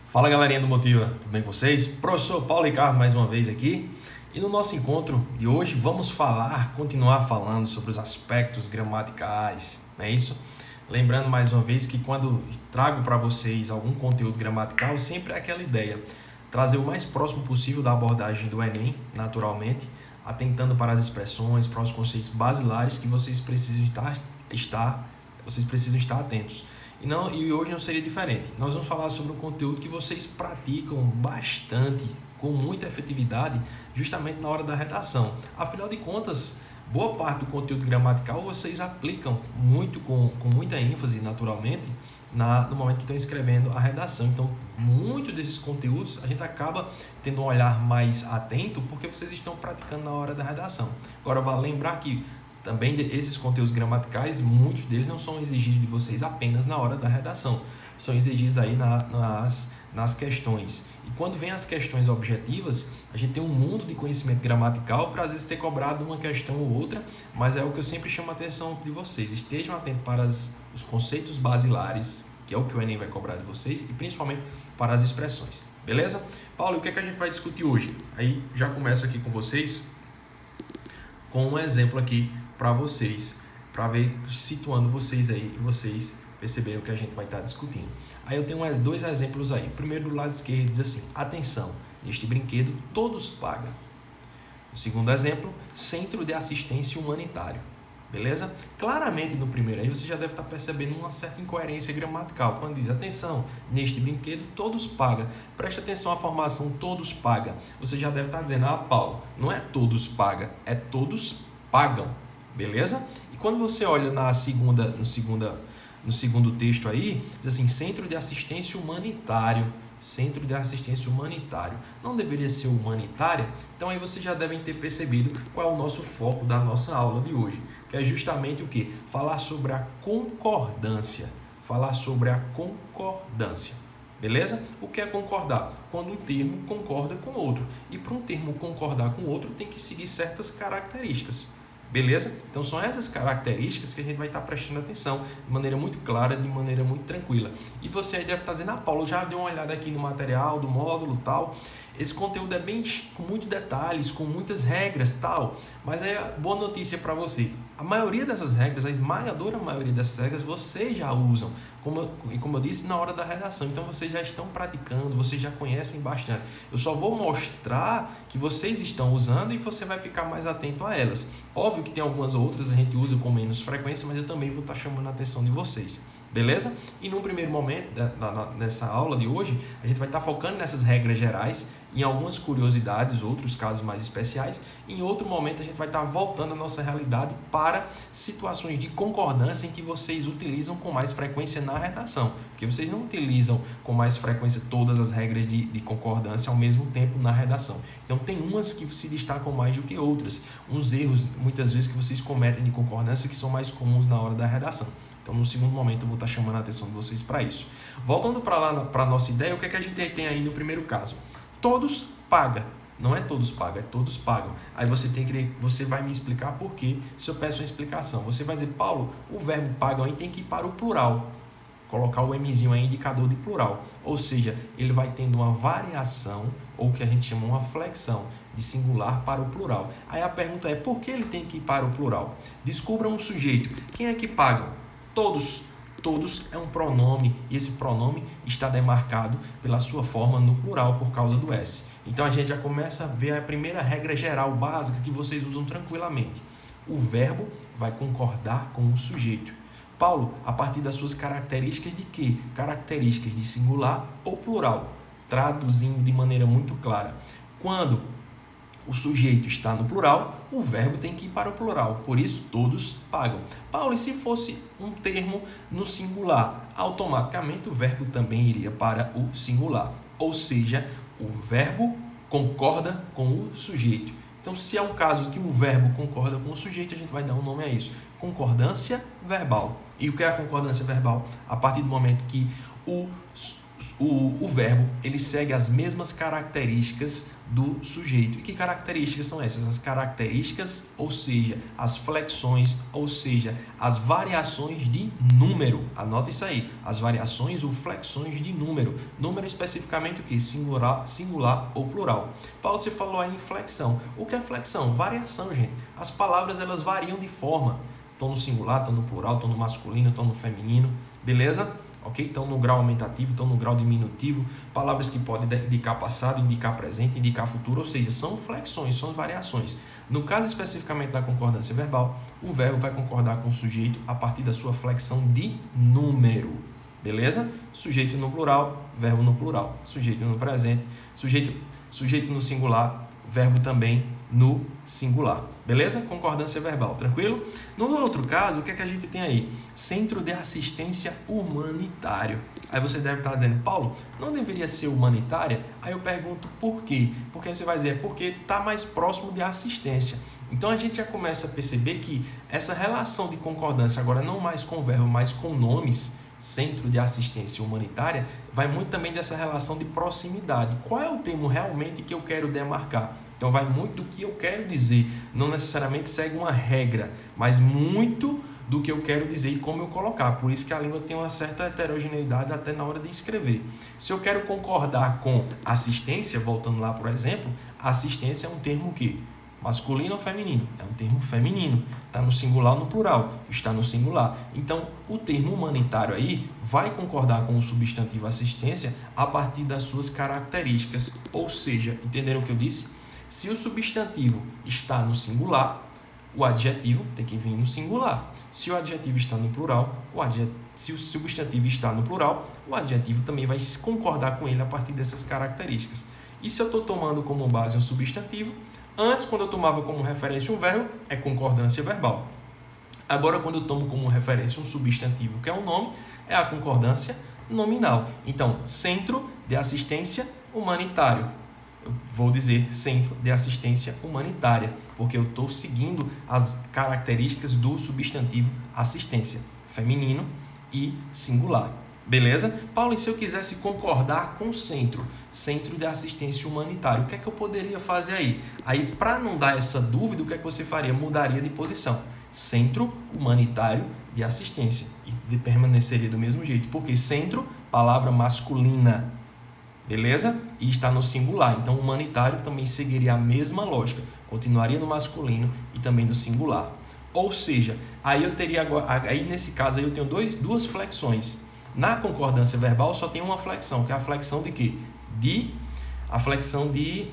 Fala galerinha do Motiva, tudo bem com vocês? Professor Paulo Ricardo mais uma vez aqui. E no nosso encontro de hoje vamos continuar falando sobre os aspectos gramaticais, não é isso? Lembrando mais uma vez que quando trago para vocês algum conteúdo gramatical, sempre é aquela ideia, trazer o mais próximo possível da abordagem do Enem, naturalmente, atentando para as expressões, para os conceitos basilares que vocês precisam estar atentos. E hoje não seria diferente. Nós vamos falar sobre um conteúdo que vocês praticam bastante, com muita efetividade, justamente na hora da redação. Afinal de contas, boa parte do conteúdo gramatical vocês aplicam muito com muita ênfase, naturalmente, no momento que estão escrevendo a redação. Então, muito desses conteúdos a gente acaba tendo um olhar mais atento porque vocês estão praticando na hora da redação. Agora, vale lembrar que também esses conteúdos gramaticais, muitos deles não são exigidos de vocês apenas na hora da redação, são exigidos aí nas questões. E quando vem as questões objetivas, a gente tem um mundo de conhecimento gramatical para às vezes ter cobrado uma questão ou outra, mas é o que eu sempre chamo a atenção de vocês. Estejam atentos para os conceitos basilares, que é o que o Enem vai cobrar de vocês, e principalmente para as expressões. Beleza? Paulo, o que é que a gente vai discutir hoje? Aí já começo aqui com vocês, com um exemplo aqui para vocês, para ver, situando vocês aí e vocês perceberem o que a gente vai estar discutindo. Aí eu tenho dois exemplos aí. Primeiro, do lado esquerdo, diz assim: atenção, neste brinquedo todos pagam. O segundo exemplo, Centro de Assistência Humanitário. Beleza? Claramente no primeiro aí você já deve estar percebendo uma certa incoerência gramatical. Quando diz atenção, neste brinquedo todos pagam. Preste atenção à formação todos pagam. Você já deve estar dizendo, Paulo, não é todos pagam, é todos pagam. Beleza? E quando você olha no segundo texto aí, diz assim, Centro de Assistência Humanitário. Centro de Assistência Humanitário. Não deveria ser humanitária? Então aí vocês já devem ter percebido qual é o nosso foco da nossa aula de hoje, que é justamente o quê? Falar sobre a concordância. Falar sobre a concordância. Beleza? O que é concordar? Quando um termo concorda com outro. E para um termo concordar com outro, tem que seguir certas características. Beleza? Então são essas características que a gente vai estar prestando atenção de maneira muito clara, de maneira muito tranquila. E você aí deve estar dizendo, Paulo, já deu uma olhada aqui no material, do módulo tal. Esse conteúdo é bem com muitos detalhes, com muitas regras tal. Mas é boa notícia para você. A maioria dessas regras, a esmagadora maioria dessas regras, vocês já usam. Como eu disse, na hora da redação. Então vocês já estão praticando, vocês já conhecem bastante. Eu só vou mostrar que vocês estão usando e você vai ficar mais atento a elas. Óbvio que tem algumas outras a gente usa com menos frequência, mas eu também vou estar chamando a atenção de vocês. Beleza? E no primeiro momento, nessa aula de hoje, a gente vai estar focando nessas regras gerais, em algumas curiosidades, outros casos mais especiais. Em outro momento, a gente vai estar voltando a nossa realidade para situações de concordância em que vocês utilizam com mais frequência na redação. Porque vocês não utilizam com mais frequência todas as regras de concordância ao mesmo tempo na redação. Então, tem umas que se destacam mais do que outras. Uns erros, muitas vezes, que vocês cometem de concordância que são mais comuns na hora da redação. Então, no segundo momento, eu vou estar chamando a atenção de vocês para isso. Voltando para a nossa ideia, o que é que a gente tem aí no primeiro caso? Todos pagam. Não é todos pagam, é todos pagam. Aí você vai me explicar por quê, se eu peço uma explicação. Você vai dizer, Paulo, o verbo pagam aí tem que ir para o plural. Colocar o Mzinho aí, indicador de plural. Ou seja, ele vai tendo uma variação, ou o que a gente chama uma flexão, de singular para o plural. Aí a pergunta é, por que ele tem que ir para o plural? Descubra um sujeito. Quem é que paga? Todos. Todos é um pronome e esse pronome está demarcado pela sua forma no plural por causa do S. Então a gente já começa a ver a primeira regra geral básica que vocês usam tranquilamente. O verbo vai concordar com o sujeito. Paulo, a partir das suas características de quê? Características de singular ou plural. Traduzindo de maneira muito clara. Quando o sujeito está no plural, o verbo tem que ir para o plural. Por isso, todos pagam. Paulo, e se fosse um termo no singular? Automaticamente, o verbo também iria para o singular. Ou seja, o verbo concorda com o sujeito. Então, se é um caso que o verbo concorda com o sujeito, a gente vai dar um nome a isso. Concordância verbal. E o que é a concordância verbal? A partir do momento que o verbo ele segue as mesmas características do sujeito. E que características são essas? As características, ou seja, as flexões, ou seja, as variações de número. Anota isso aí. As variações ou flexões de número. Número especificamente o que? Singular ou plural. Paulo, você falou aí em flexão. O que é flexão? Variação, gente. As palavras elas variam de forma. Estão no singular, estão no plural, estão no masculino, estão no feminino. Beleza? Ok? Estão no grau aumentativo, estão no grau diminutivo, palavras que podem indicar passado, indicar presente, indicar futuro, ou seja, são flexões, são variações. No caso especificamente da concordância verbal, o verbo vai concordar com o sujeito a partir da sua flexão de número, beleza? Sujeito no plural, verbo no plural, sujeito no presente, sujeito no singular, verbo também no singular, beleza? Concordância verbal, tranquilo? No outro caso, o que é que a gente tem aí? Centro de assistência humanitário. Aí você deve estar dizendo, Paulo, não deveria ser humanitária? Aí eu pergunto, por quê? Porque você vai dizer, porque está mais próximo de assistência. Então a gente já começa a perceber que essa relação de concordância, agora não mais com verbo, mas com nomes, centro de assistência humanitária, vai muito também dessa relação de proximidade. Qual é o termo realmente que eu quero demarcar? Então vai muito do que eu quero dizer, não necessariamente segue uma regra, mas muito do que eu quero dizer e como eu colocar. Por isso que a língua tem uma certa heterogeneidade até na hora de escrever. Se eu quero concordar com assistência, voltando lá por exemplo, assistência é um termo que? Masculino ou feminino? É um termo feminino. Está no singular ou no plural? Está no singular. Então, o termo humanitário aí vai concordar com o substantivo assistência a partir das suas características. Ou seja, entenderam o que eu disse? Se o substantivo está no singular, o adjetivo tem que vir no singular. Se o adjetivo está no plural, se o substantivo está no plural, o adjetivo também vai concordar com ele a partir dessas características. E se eu estou tomando como base um substantivo, antes, quando eu tomava como referência um verbo, é concordância verbal. Agora, quando eu tomo como referência um substantivo, que é um nome, é a concordância nominal. Então, centro de assistência humanitário. Eu vou dizer centro de assistência humanitária, porque eu estou seguindo as características do substantivo assistência, feminino e singular. Beleza? Paulo, e se eu quisesse concordar com o centro de assistência humanitária, o que é que eu poderia fazer aí? Aí, para não dar essa dúvida, o que é que você faria? Mudaria de posição. Centro humanitário de assistência. E permaneceria do mesmo jeito, porque centro, palavra masculina. Beleza? E está no singular. Então, o humanitário também seguiria a mesma lógica. Continuaria no masculino e também no singular. Ou seja, aí eu teria agora, aí nesse caso aí eu tenho duas flexões. Na concordância verbal só tem uma flexão, que é a flexão de quê? A flexão de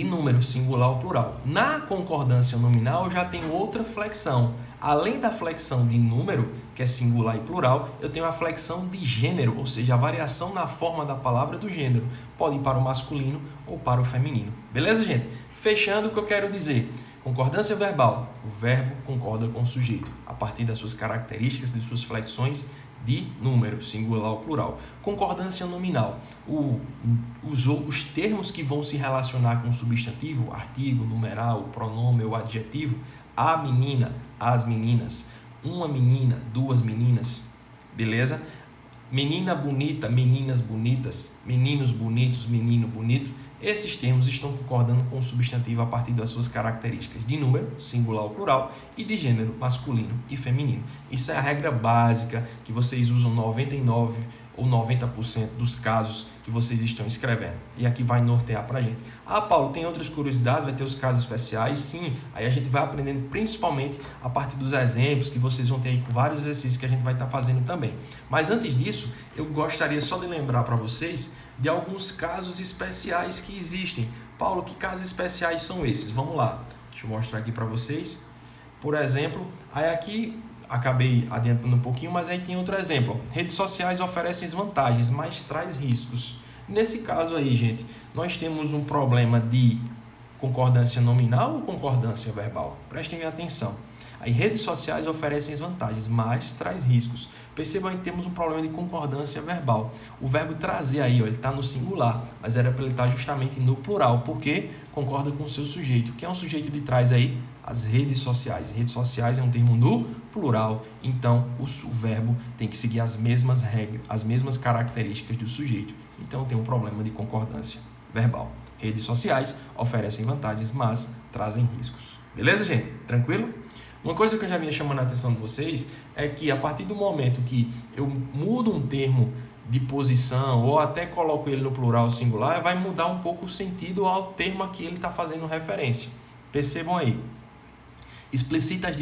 número, singular ou plural. Na concordância nominal eu já tenho outra flexão. Além da flexão de número, que é singular e plural, eu tenho a flexão de gênero, ou seja, a variação na forma da palavra do gênero. Pode ir para o masculino ou para o feminino. Beleza, gente? Fechando o que eu quero dizer. Concordância verbal. O verbo concorda com o sujeito, a partir das suas características, de suas flexões de número, singular ou plural. Concordância nominal. Os termos que vão se relacionar com o substantivo, artigo, numeral, pronome ou adjetivo, a menina, as meninas, uma menina, duas meninas, beleza? Menina bonita, meninas bonitas, meninos bonitos, menino bonito. Esses termos estão concordando com o substantivo a partir das suas características de número, singular ou plural, e de gênero, masculino e feminino. Isso é a regra básica que vocês usam 99% ou 90% dos casos que vocês estão escrevendo. E aqui vai nortear para a gente. Ah, Paulo, tem outras curiosidades? Vai ter os casos especiais? Sim. Aí a gente vai aprendendo principalmente a partir dos exemplos que vocês vão ter aí com vários exercícios que a gente vai estar fazendo também. Mas antes disso, eu gostaria só de lembrar para vocês de alguns casos especiais que existem. Paulo, que casos especiais são esses? Vamos lá. Deixa eu mostrar aqui para vocês. Por exemplo, aí aqui acabei adiantando um pouquinho, mas aí tem outro exemplo. Redes sociais oferecem vantagens, mas traz riscos. Nesse caso aí, gente, nós temos um problema de concordância nominal ou concordância verbal? Prestem atenção. Aí, redes sociais oferecem vantagens, mas traz riscos. Percebam que temos um problema de concordância verbal. O verbo trazer aí, ó, ele está no singular, mas era para ele estar justamente no plural, porque concorda com o seu sujeito. Quem é o sujeito de trás aí? as redes sociais. Redes sociais é um termo no plural, então o verbo tem que seguir as mesmas regras, as mesmas características do sujeito. Então tem um problema de concordância verbal. Redes sociais oferecem vantagens, mas trazem riscos. Beleza, gente? Tranquilo? Uma coisa que eu já vinha chamando a atenção de vocês é que a partir do momento que eu mudo um termo de posição ou até coloco ele no plural singular, vai mudar um pouco o sentido ao termo a que ele está fazendo referência. Percebam aí. Explicita as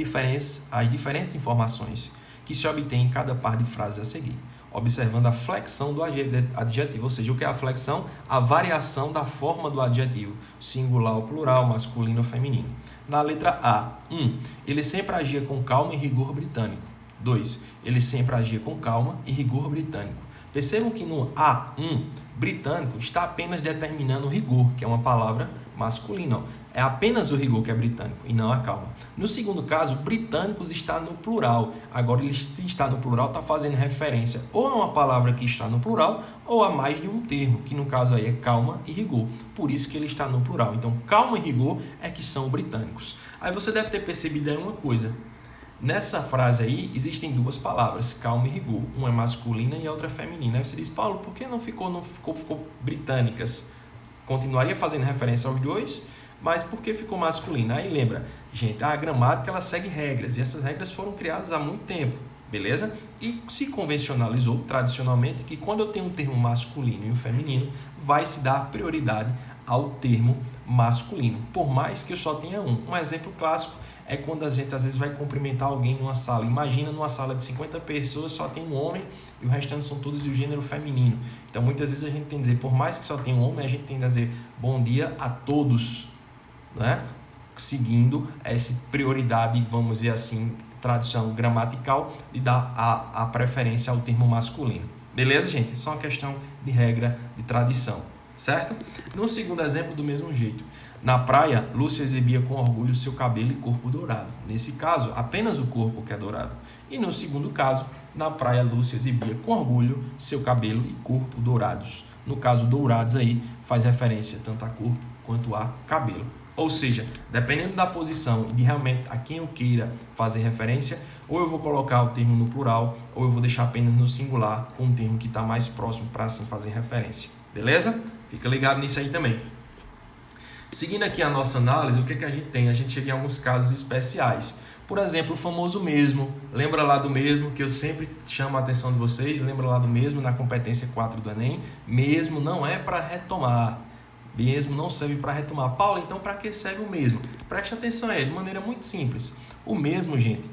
diferentes informações que se obtém em cada par de frases a seguir, observando a flexão do adjetivo, ou seja, o que é a flexão? A variação da forma do adjetivo, singular ou plural, masculino ou feminino. Na letra A, 1. Ele sempre agia com calma e rigor britânico. 2. Ele sempre agia com calma e rigor britânico. Percebam que no A1, britânico está apenas determinando o rigor, que é uma palavra masculina. É apenas o rigor que é britânico e não a calma. No segundo caso, britânicos está no plural. Agora, ele se está no plural, está fazendo referência ou a uma palavra que está no plural ou a mais de um termo, que no caso aí é calma e rigor. Por isso que ele está no plural. Então, calma e rigor é que são britânicos. Aí você deve ter percebido aí uma coisa. Nessa frase aí, existem duas palavras, calma e rigor. Uma é masculina e a outra é feminina. Aí você diz, Paulo, por que não ficou britânicas? Continuaria fazendo referência aos dois, mas por que ficou masculina? Aí lembra, gente, a gramática ela segue regras, e essas regras foram criadas há muito tempo, beleza? E se convencionalizou tradicionalmente que quando eu tenho um termo masculino e um feminino, vai se dar prioridade ao termo masculino, por mais que eu só tenha um. Um exemplo clássico é quando a gente às vezes vai cumprimentar alguém numa sala. Imagina numa sala de 50 pessoas, só tem um homem e o restante são todos do gênero feminino. Então muitas vezes a gente tem que dizer, por mais que só tenha um homem, a gente tem que dizer bom dia a todos, né? Seguindo essa prioridade, vamos dizer assim, tradição gramatical de dar a preferência ao termo masculino. Beleza, gente? É só uma questão de regra, de tradição, certo? No segundo exemplo, do mesmo jeito. Na praia, Lúcia exibia com orgulho seu cabelo e corpo dourado. Nesse caso, apenas o corpo que é dourado. E no segundo caso, na praia, Lúcia exibia com orgulho seu cabelo e corpo dourados. No caso, dourados aí faz referência tanto a corpo quanto a cabelo. Ou seja, dependendo da posição de realmente a quem eu queira fazer referência, ou eu vou colocar o termo no plural, ou eu vou deixar apenas no singular, com um termo que está mais próximo para assim fazer referência. Beleza? Fica ligado nisso aí também. Seguindo aqui a nossa análise, o que a gente tem? A gente chega em alguns casos especiais. Por exemplo, o famoso mesmo. Lembra lá do mesmo, que eu sempre chamo a atenção de vocês? Lembra lá do mesmo na competência 4 do Enem? Mesmo não é para retomar. Mesmo não serve para retomar. Paulo, então para que serve o mesmo? Preste atenção aí, de maneira muito simples. O mesmo, gente,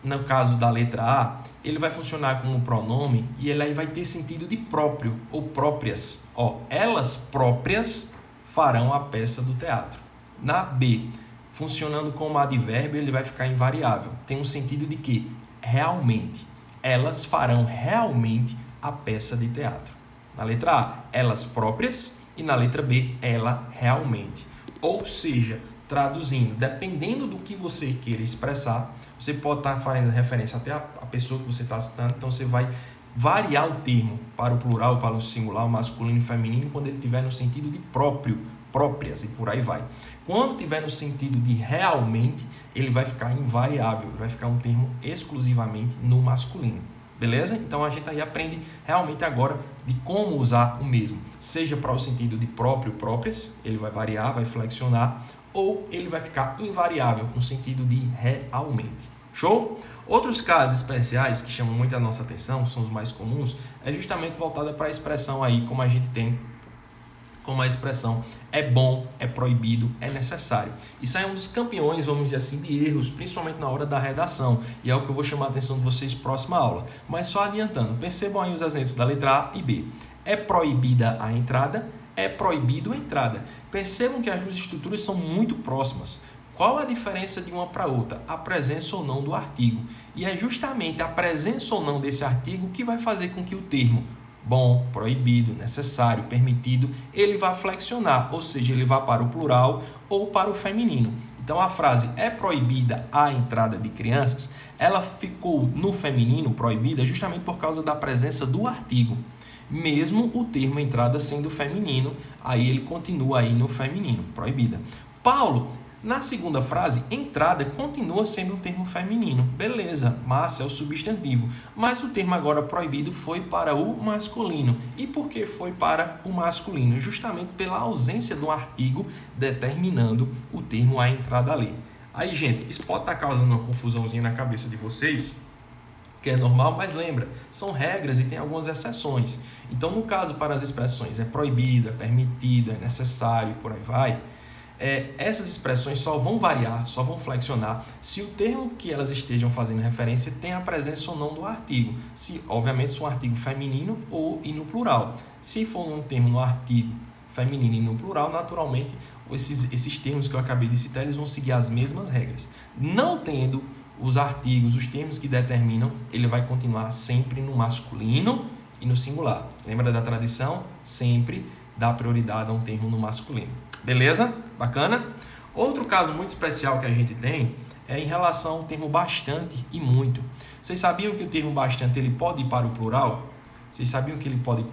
no caso da letra A, ele vai funcionar como pronome e ele aí vai ter sentido de próprio ou próprias. Elas próprias farão a peça do teatro. Na B, funcionando como advérbio, ele vai ficar invariável. Tem um sentido de que realmente. Elas farão realmente a peça de teatro. Na letra A, elas próprias. E na letra B, ela realmente. Ou seja, traduzindo, dependendo do que você queira expressar, você pode estar fazendo referência até a pessoa que você está citando, então você vai variar o termo para o plural, para o singular, o masculino e feminino, quando ele estiver no sentido de próprio, próprias e por aí vai. Quando tiver no sentido de realmente, ele vai ficar invariável, vai ficar um termo exclusivamente no masculino. Beleza? Então a gente aí aprende realmente agora de como usar o mesmo, seja para o sentido de próprio, próprias, ele vai variar, vai flexionar, ou ele vai ficar invariável no sentido de realmente. Show? Outros casos especiais que chamam muito a nossa atenção, são os mais comuns, é justamente voltada para a expressão aí, como a gente tem, como a expressão é bom, é proibido, é necessário. Isso aí é um dos campeões, vamos dizer assim, de erros, principalmente na hora da redação. E é o que eu vou chamar a atenção de vocês próxima aula. Mas só adiantando, percebam aí os exemplos da letra A e B. É proibida a entrada, é proibido a entrada. Percebam que as duas estruturas são muito próximas. Qual a diferença de uma para outra? A presença ou não do artigo. E é justamente a presença ou não desse artigo que vai fazer com que o termo bom, proibido, necessário, permitido, ele vai flexionar, ou seja, ele vai para o plural ou para o feminino. Então a frase é proibida a entrada de crianças, ela ficou no feminino proibida justamente por causa da presença do artigo. Mesmo o termo entrada sendo feminino, aí ele continua aí no feminino, proibida. Paulo, Na segunda frase, entrada continua sendo um termo feminino. Beleza, massa é o substantivo. Mas o termo agora proibido foi para o masculino. E por que foi para o masculino? Justamente pela ausência do artigo determinando o termo a entrada ali. Aí, gente, isso pode estar causando uma confusãozinha na cabeça de vocês, que é normal, mas lembra, são regras e tem algumas exceções. Então, no caso, para as expressões é proibido, é permitido, é necessário, por aí vai, essas expressões só vão variar, só vão flexionar se o termo que elas estejam fazendo referência tem a presença ou não do artigo. Se, obviamente, se um artigo feminino ou e no plural. Se for um termo no artigo feminino e no plural, naturalmente, esses termos que eu acabei de citar, eles vão seguir as mesmas regras. Não tendo os artigos, os termos que determinam, ele vai continuar sempre no masculino e no singular. Lembra da tradição? Sempre dá prioridade a um termo no masculino. Beleza? Bacana? Outro caso muito especial que a gente tem é em relação ao termo bastante e muito. Vocês sabiam que o termo bastante ele pode ir para o plural? Vocês sabiam que ele pode ir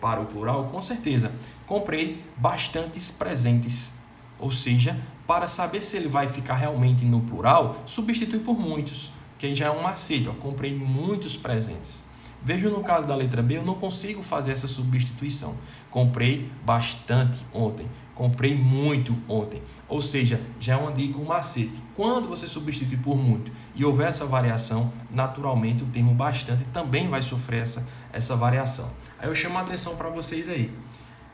para o plural? Com certeza. Comprei bastantes presentes. Ou seja, para saber se ele vai ficar realmente no plural, substitui por muitos, que aí já é um macete. Comprei muitos presentes. Veja no caso da letra B, eu não consigo fazer essa substituição. Comprei bastante ontem. Comprei muito ontem. Ou seja, já é uma dica, um macete. Quando você substitui por muito e houver essa variação, naturalmente o termo bastante também vai sofrer essa variação. Aí eu chamo a atenção para vocês aí.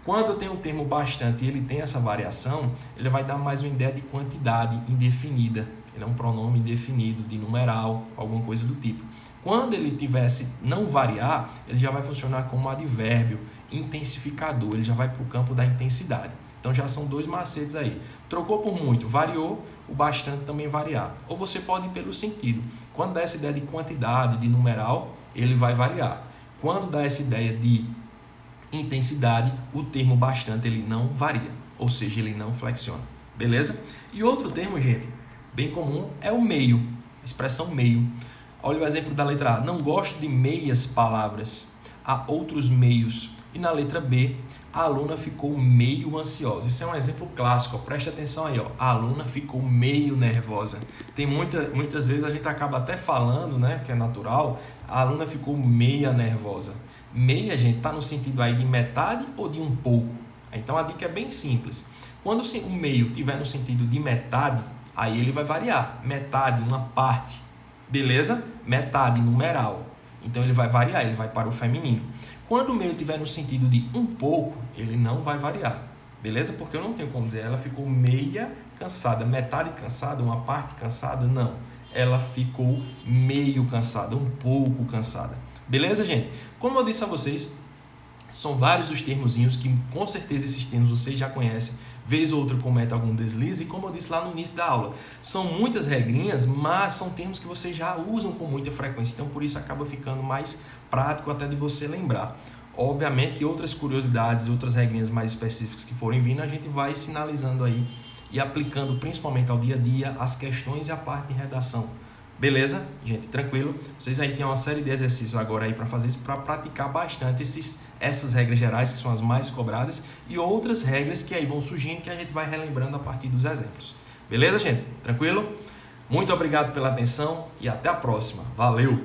Quando eu tenho o termo bastante e ele tem essa variação, ele vai dar mais uma ideia de quantidade indefinida. Ele é um pronome indefinido, de numeral, alguma coisa do tipo. Quando ele tivesse não variar, ele já vai funcionar como advérbio intensificador, ele já vai para o campo da intensidade. Então já são dois macetes aí. Trocou por muito, variou, o bastante também variar. Ou você pode ir pelo sentido. Quando dá essa ideia de quantidade, de numeral, ele vai variar. Quando dá essa ideia de intensidade, o termo bastante ele não varia. Ou seja, ele não flexiona. Beleza? E outro termo, gente, bem comum é o meio. Expressão meio. Olha o exemplo da letra A. Não gosto de meias palavras. Há outros meios. E na letra B, a aluna ficou meio ansiosa. Isso é um exemplo clássico. Preste atenção aí. A aluna ficou meio nervosa. Tem muitas vezes a gente acaba até falando, né, que é natural, a aluna ficou meia nervosa. Meia, gente, está no sentido aí de metade ou de um pouco. Então a dica é bem simples. Quando o meio estiver no sentido de metade, aí ele vai variar. Metade, uma parte. Beleza? Metade, numeral. Então ele vai variar, ele vai para o feminino. Quando o meio estiver no sentido de um pouco, ele não vai variar. Beleza? Porque eu não tenho como dizer, ela ficou meia cansada, metade cansada, uma parte cansada, não. Ela ficou meio cansada, um pouco cansada. Beleza, gente? Como eu disse a vocês, são vários os termozinhos que com certeza esses termos vocês já conhecem. Vez ou outra comete algum deslize, e como eu disse lá no início da aula, são muitas regrinhas, mas são termos que vocês já usam com muita frequência, então por isso acaba ficando mais prático até de você lembrar. Obviamente que outras curiosidades e outras regrinhas mais específicas que forem vindo, a gente vai sinalizando aí e aplicando principalmente ao dia a dia as questões e a parte de redação. Beleza? Gente, tranquilo? Vocês aí têm uma série de exercícios agora aí para fazer isso, para praticar bastante essas regras gerais, que são as mais cobradas, e outras regras que aí vão surgindo, que a gente vai relembrando a partir dos exemplos. Beleza, gente? Tranquilo? Muito obrigado pela atenção e até a próxima. Valeu!